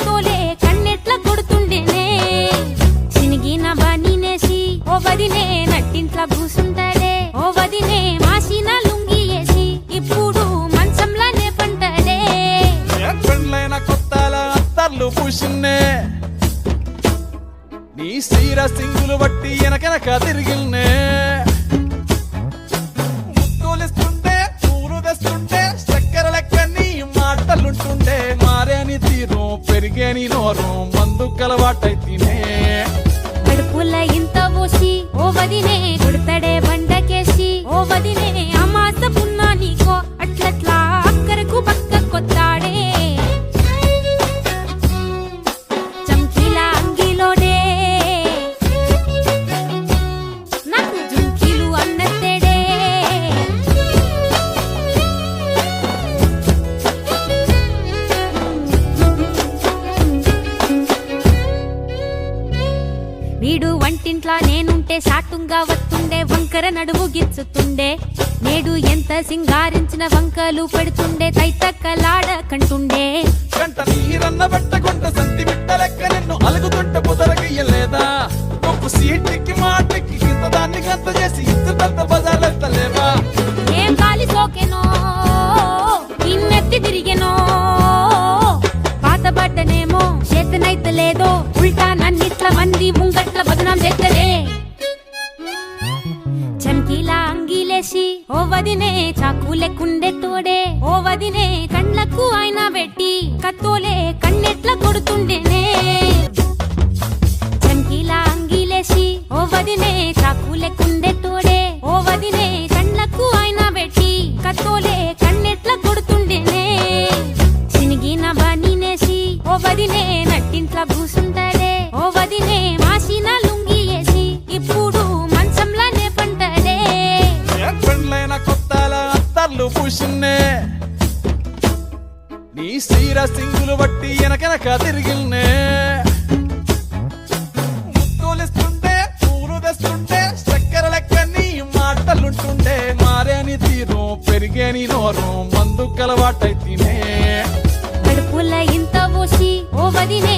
కత్తోలే కన్నెట్ల కొడుతుండేనే చినిగిన బానినేసి ఓ వదినే నట్టింట్ల కూసుంటాడే ఓ వదినే మాసిన లుంగి వేసి ఇప్పుడు మంచంలానే పంటాడే పెళ్ళైన కొత్తల అత్తర్లు పూసిన్నే నీ సీర సింగులు బట్టి వెనకెనక తిరిగిల్నే ముత్తులిస్తుంటే పూలు తెస్తుంటే చక్కెర లెక్క నీ మాటలుంటుండే మారేని తీరు పెరిగేని నోరు మందు కలవాటైతేనే కడుపుల ఇంత పోసి ఓ వదినే కొడతాడే బండకేసి ఓ వదినే అమాస పున్నా నీకో అట్లట్లా అక్కరకు పక్క కొత్తాడే చంకీల అంగిలోడే నాకు జుంకీలు అన్నత్తేడే వీడు వంటింట్లా నేనుంటే సాటుంగా వస్తుండే వంకర నడుము గిచ్చుతుండే నేడు ఎంత సింగారించిన వంకలు పెడుతుండే తైతక్కలాడ కంటుండే గంట నీరన్న పెట్టకుంట సంతి బిట్ట లెక్క నిన్ను అలుగుతుంటే బుదరగయ్యలేదా గొప్ప సీటికి మాటకి ఇంత దాన్ని గంత చేసి ఇద్దరు బజార్లెత్తలేవా ఏం గాలి సోకెనో ఇన్నెత్తి తిరిగెనో పాతబడ్డనేమో చేతనైతే లేదో ఉల్టా నన్నిట్ల మంది ముంగట్ల బదనాం చేస్తదే చంకీల అంగిలేసి ఓ వదినే చాకులెక్కుండే తోడే ఓ వదినే కండ్లకు ఆయన పెట్టి కత్తోలే కన్నెట్ల కొడుతుండేనే చంకీల అంగిలేసి ఓ వదినే చాకులెక్కుండే తోడే ఓ వదినే కండ్లకు ఆయన పెట్టి కత్తోలే కన్నెట్ల కొడుతుండేనే చినిగిన బానినేసి ఓ వదినే నట్టింట్ల కూసుంటాడే ఓ వదినే మాసిన లుంగి వేసి ఇప్పుడు మంచంలానే పంటాడే పెళ్ళైన కొత్తల అత్తర్లు పూసిన్నే నీ సీర సింగులు బట్టి వెనకెనక తిరిగిల్నే ముత్తులిస్తుంటే పూలు తెస్తుంటే చక్కెర లెక్క నీ మాటలుంటుండే మారేని తీరు పెరిగేని నోరు మందు కలవాటైతేనే కడుపుల ఇంత పోసి ఓ వదినే